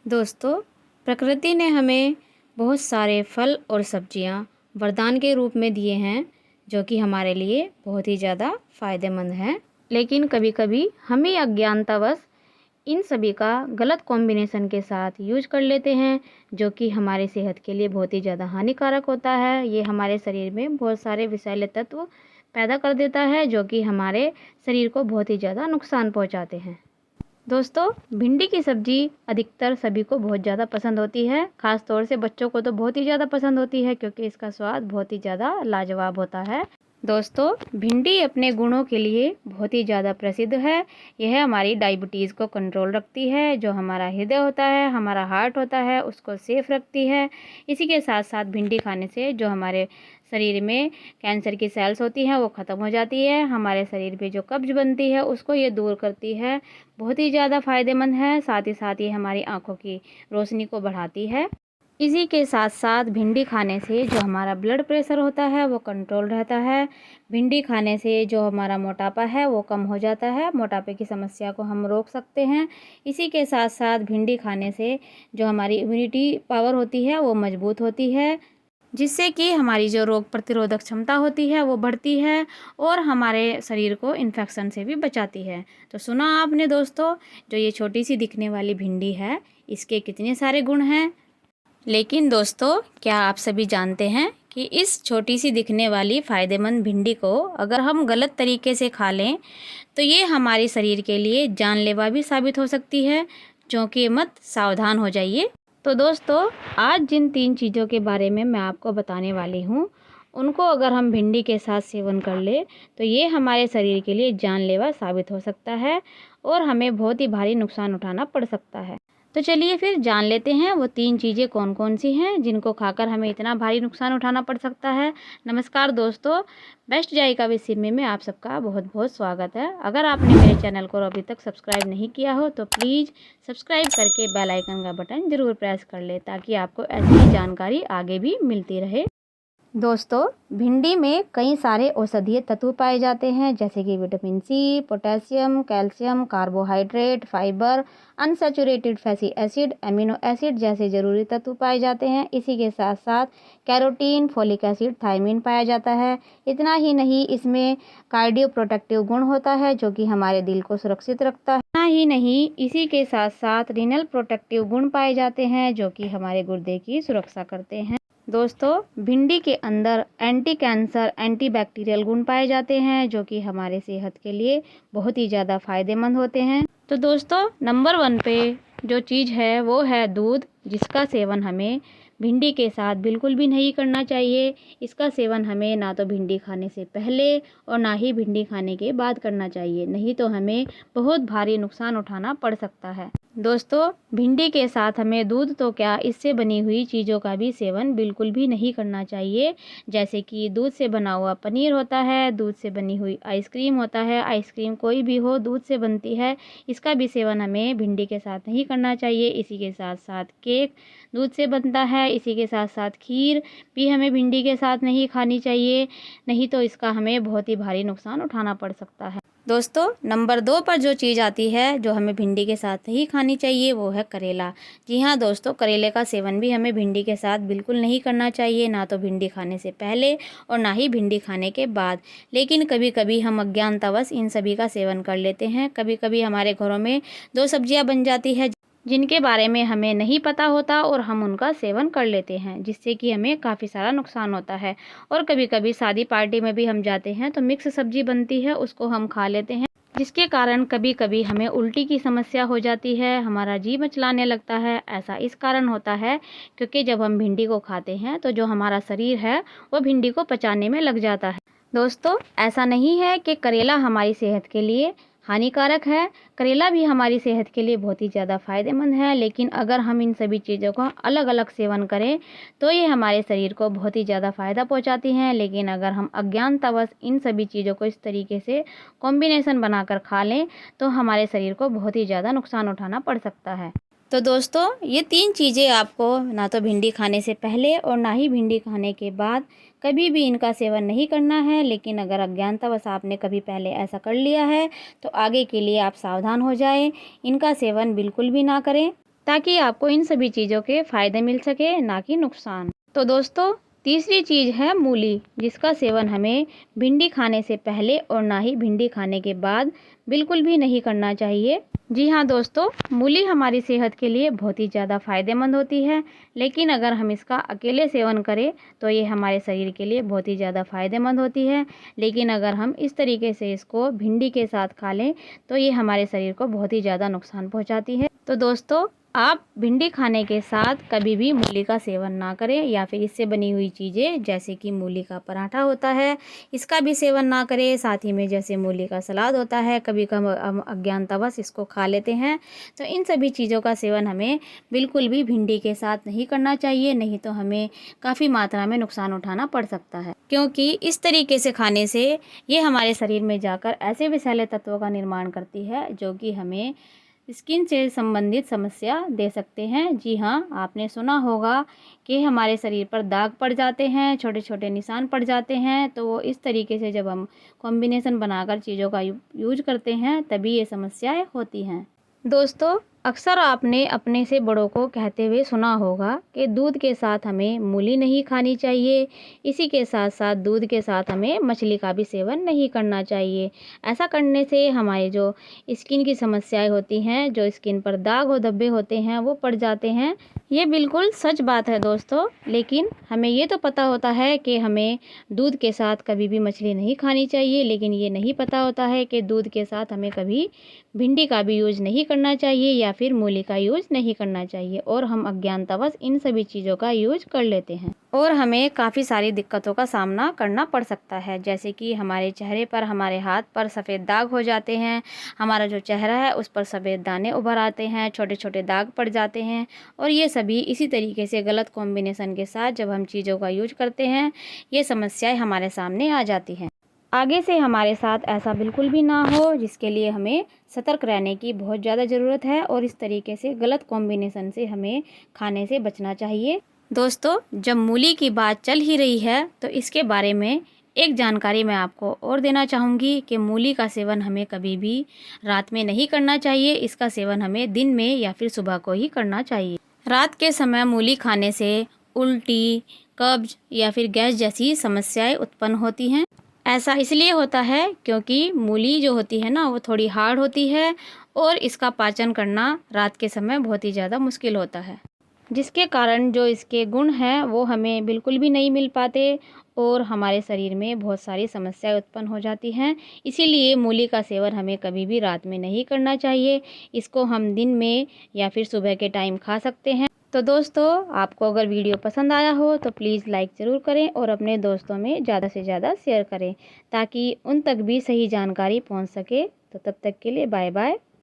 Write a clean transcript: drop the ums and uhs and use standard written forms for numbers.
दोस्तों, प्रकृति ने हमें बहुत सारे फल और सब्जियां वरदान के रूप में दिए हैं, जो कि हमारे लिए बहुत ही ज़्यादा फ़ायदेमंद हैं। लेकिन कभी-कभी हम ही अज्ञानतावश इन सभी का गलत कॉम्बिनेशन के साथ यूज कर लेते हैं, जो कि हमारी सेहत के लिए बहुत ही ज़्यादा हानिकारक होता है। ये हमारे शरीर में बहुत सारे विषैले तत्व पैदा कर देता है, जो कि हमारे शरीर को बहुत ही ज़्यादा नुकसान पहुंचाते हैं। दोस्तों, भिंडी की सब्ज़ी अधिकतर सभी को बहुत ज़्यादा पसंद होती है। ख़ास तौर से बच्चों को तो बहुत ही ज़्यादा पसंद होती है, क्योंकि इसका स्वाद बहुत ही ज़्यादा लाजवाब होता है। दोस्तों, भिंडी अपने गुणों के लिए बहुत ही ज़्यादा प्रसिद्ध है। यह हमारी डायबिटीज़ को कंट्रोल रखती है, जो हमारा हृदय होता है, हमारा हार्ट होता है, उसको सेफ रखती है। इसी के साथ साथ भिंडी खाने से जो हमारे शरीर में कैंसर की सेल्स होती हैं वो ख़त्म हो जाती है। हमारे शरीर पे जो कब्ज बनती है उसको ये दूर करती है। बहुत ही ज़्यादा फ़ायदेमंद है। साथ ही साथ ये हमारी आँखों की रोशनी को बढ़ाती है। इसी के साथ साथ भिंडी खाने से जो हमारा ब्लड प्रेशर होता है वो कंट्रोल रहता है। भिंडी खाने से जो हमारा मोटापा है वो कम हो जाता है। मोटापे की समस्या को हम रोक सकते हैं। इसी के साथ साथ भिंडी खाने से जो हमारी इम्यूनिटी पावर होती है वो मजबूत होती है, जिससे कि हमारी जो रोग प्रतिरोधक क्षमता होती है वो बढ़ती है और हमारे शरीर को इन्फेक्शन से भी बचाती है। तो सुना आपने दोस्तों, जो ये छोटी सी दिखने वाली भिंडी है इसके कितने सारे गुण हैं। लेकिन दोस्तों, क्या आप सभी जानते हैं कि इस छोटी सी दिखने वाली फ़ायदेमंद भिंडी को अगर हम गलत तरीके से खा लें तो ये हमारे शरीर के लिए जानलेवा भी साबित हो सकती है। क्योंकि मत सावधान हो जाइए। तो दोस्तों, आज जिन 3 चीज़ों के बारे में मैं आपको बताने वाली हूँ, उनको अगर हम भिंडी के साथ सेवन कर ले तो ये हमारे शरीर के लिए जानलेवा साबित हो सकता है और हमें बहुत ही भारी नुकसान उठाना पड़ सकता है। तो चलिए फिर जान लेते हैं वो 3 चीज़ें कौन कौन सी हैं जिनको खाकर हमें इतना भारी नुकसान उठाना पड़ सकता है। नमस्कार दोस्तों, बेस्ट जायका विद में आप सबका बहुत बहुत स्वागत है। अगर आपने मेरे चैनल को अभी तक सब्सक्राइब नहीं किया हो तो प्लीज़ सब्सक्राइब करके बेल आइकन का बटन ज़रूर प्रेस कर ले, ताकि आपको ऐसी ही जानकारी आगे भी मिलती रहे। दोस्तों, भिंडी में कई सारे औषधीय तत्व पाए जाते हैं, जैसे कि vitamin C, potassium, calcium, carbohydrate, fibre, unsaturated fatty acid, amino acid जैसे ज़रूरी तत्व पाए जाते हैं। इसी के साथ साथ कैरोटीन, फोलिक एसिड, थायमिन पाया जाता है। इतना ही नहीं, इसमें कार्डियो प्रोटेक्टिव गुण होता है, जो कि हमारे दिल को सुरक्षित रखता है। इतना ही नहीं, इसी के साथ साथ रीनल प्रोटेक्टिव गुण पाए जाते हैं, जो कि हमारे गुर्दे की सुरक्षा करते हैं। दोस्तों, भिंडी के अंदर एंटी कैंसर, एंटी बैक्टीरियल गुण पाए जाते हैं, जो कि हमारे सेहत के लिए बहुत ही ज़्यादा फ़ायदेमंद होते हैं। तो दोस्तों, नंबर 1 पे जो चीज़ है वो है दूध, जिसका सेवन हमें भिंडी के साथ बिल्कुल भी नहीं करना चाहिए। इसका सेवन हमें ना तो भिंडी खाने से पहले और ना ही भिंडी खाने के बाद करना चाहिए, नहीं तो हमें बहुत भारी नुकसान उठाना पड़ सकता है। दोस्तों, भिंडी के साथ हमें दूध तो क्या, इससे बनी हुई चीज़ों का भी सेवन बिल्कुल भी नहीं करना चाहिए। जैसे कि दूध से बना हुआ पनीर होता है, दूध से बनी हुई आइसक्रीम होता है, आइसक्रीम कोई भी हो दूध से बनती है, इसका भी सेवन हमें भिंडी के साथ नहीं करना चाहिए। इसी के साथ साथ केक दूध से बनता है, इसी के साथ साथ खीर भी हमें भिंडी के साथ नहीं खानी चाहिए, नहीं तो इसका हमें बहुत ही भारी नुकसान उठाना पड़ सकता है। दोस्तों, नंबर 2 पर जो चीज़ आती है जो हमें भिंडी के साथ नहीं खानी चाहिए वो है करेला। जी हाँ दोस्तों, करेले का सेवन भी हमें भिंडी के साथ बिल्कुल नहीं करना चाहिए, ना तो भिंडी खाने से पहले और ना ही भिंडी खाने के बाद। लेकिन कभी कभी हम अज्ञानतावश इन सभी का सेवन कर लेते हैं। कभी कभी हमारे घरों में 2 सब्जियां बन जाती है जिनके बारे में हमें नहीं पता होता और हम उनका सेवन कर लेते हैं, जिससे कि हमें काफ़ी सारा नुकसान होता है। और कभी कभी शादी पार्टी में भी हम जाते हैं तो मिक्स सब्जी बनती है, उसको हम खा लेते हैं, जिसके कारण कभी कभी हमें उल्टी की समस्या हो जाती है, हमारा जी मचलाने लगता है। ऐसा इस कारण होता है क्योंकि जब हम भिंडी को खाते हैं तो जो हमारा शरीर है वो भिंडी को पचाने में लग जाता है। दोस्तों, ऐसा नहीं है कि करेला हमारी सेहत के लिए हानिकारक है। करेला भी हमारी सेहत के लिए बहुत ही ज़्यादा फ़ायदेमंद है, लेकिन अगर हम इन सभी चीज़ों का अलग अलग सेवन करें तो ये हमारे शरीर को बहुत ही ज़्यादा फ़ायदा पहुंचाती हैं। लेकिन अगर हम अज्ञानतावश इन सभी चीज़ों को इस तरीके से कॉम्बिनेशन बनाकर खा लें तो हमारे शरीर को बहुत ही ज़्यादा नुकसान उठाना पड़ सकता है। तो दोस्तों, ये 3 चीज़ें आपको ना तो भिंडी खाने से पहले और ना ही भिंडी खाने के बाद कभी भी इनका सेवन नहीं करना है। लेकिन अगर अज्ञानतावश आपने कभी पहले ऐसा कर लिया है तो आगे के लिए आप सावधान हो जाएं, इनका सेवन बिल्कुल भी ना करें, ताकि आपको इन सभी चीज़ों के फ़ायदे मिल सके, ना कि नुकसान। तो दोस्तों, तीसरी चीज़ है मूली, जिसका सेवन हमें भिंडी खाने से पहले और ना ही भिंडी खाने के बाद बिल्कुल भी नहीं करना चाहिए। जी हाँ दोस्तों, मूली हमारी सेहत के लिए बहुत ही ज़्यादा फ़ायदेमंद होती है, लेकिन अगर हम इसका अकेले सेवन करें तो ये हमारे शरीर के लिए बहुत ही ज़्यादा फ़ायदेमंद होती है। लेकिन अगर हम इस तरीके से इसको भिंडी के साथ खा लें तो ये हमारे शरीर को बहुत ही ज़्यादा नुकसान पहुँचाती है। तो दोस्तों, आप भिंडी खाने के साथ कभी भी मूली का सेवन ना करें, या फिर इससे बनी हुई चीज़ें जैसे कि मूली का पराठा होता है, इसका भी सेवन ना करें। साथ ही में जैसे मूली का सलाद होता है, कभी कभी हम अज्ञानतावश इसको खा लेते हैं। तो इन सभी चीज़ों का सेवन हमें बिल्कुल भी भिंडी के साथ नहीं करना चाहिए, नहीं तो हमें काफ़ी मात्रा में नुकसान उठाना पड़ सकता है। क्योंकि इस तरीके से खाने से ये हमारे शरीर में जाकर ऐसे विषैले तत्वों का निर्माण करती है जो कि हमें स्किन से संबंधित समस्या दे सकते हैं। जी हाँ, आपने सुना होगा कि हमारे शरीर पर दाग पड़ जाते हैं, छोटे छोटे निशान पड़ जाते हैं। तो वो इस तरीके से जब हम कॉम्बिनेशन बनाकर चीज़ों का यूज करते हैं तभी ये समस्याएं होती हैं। दोस्तों, अक्सर आपने अपने से बड़ों को कहते हुए सुना होगा कि दूध के साथ हमें मूली नहीं खानी चाहिए, इसी के साथ साथ दूध के साथ हमें मछली का भी सेवन नहीं करना चाहिए। ऐसा करने से हमारे जो स्किन की समस्याएं होती हैं, जो स्किन पर दाग और धब्बे होते हैं, वो पड़ जाते हैं। ये बिल्कुल सच बात है दोस्तों, लेकिन हमें ये तो पता होता है कि हमें दूध के साथ कभी भी मछली नहीं खानी चाहिए, लेकिन ये नहीं पता होता है कि दूध के साथ हमें कभी भिंडी का भी यूज़ नहीं करना चाहिए या फिर मूली का यूज़ नहीं करना चाहिए, और हम अज्ञानतावश इन सभी चीज़ों का यूज़ कर लेते हैं और हमें काफ़ी सारी दिक्कतों का सामना करना पड़ सकता है। जैसे कि हमारे चेहरे पर, हमारे हाथ पर सफ़ेद दाग हो जाते हैं, हमारा जो चेहरा है उस पर सफ़ेद दाने उभर आते हैं, छोटे छोटे दाग पड़ जाते हैं। और ये सभी इसी तरीके से गलत कॉम्बिनेशन के साथ जब हम चीज़ों का यूज करते हैं, ये समस्याएं हमारे सामने आ जाती हैं। आगे से हमारे साथ ऐसा बिल्कुल भी ना हो, जिसके लिए हमें सतर्क रहने की बहुत ज़्यादा ज़रूरत है और इस तरीके से गलत कॉम्बिनेशन से हमें खाने से बचना चाहिए। दोस्तों, जब मूली की बात चल ही रही है तो इसके बारे में एक जानकारी मैं आपको और देना चाहूँगी कि मूली का सेवन हमें कभी भी रात में नहीं करना चाहिए। इसका सेवन हमें दिन में या फिर सुबह को ही करना चाहिए। रात के समय मूली खाने से उल्टी, कब्ज या फिर गैस जैसी समस्याएं उत्पन्न होती हैं। ऐसा इसलिए होता है क्योंकि मूली जो होती है ना, वो थोड़ी हार्ड होती है और इसका पाचन करना रात के समय बहुत ही ज़्यादा मुश्किल होता है, जिसके कारण जो इसके गुण हैं वो हमें बिल्कुल भी नहीं मिल पाते और हमारे शरीर में बहुत सारी समस्याएं उत्पन्न हो जाती हैं। इसीलिए मूली का सेवन हमें कभी भी रात में नहीं करना चाहिए। इसको हम दिन में या फिर सुबह के टाइम खा सकते हैं। तो दोस्तों, आपको अगर वीडियो पसंद आया हो तो प्लीज़ लाइक ज़रूर करें और अपने दोस्तों में ज़्यादा से ज़्यादा शेयर करें, ताकि उन तक भी सही जानकारी पहुंच सके। तो तब तक के लिए बाय बाय।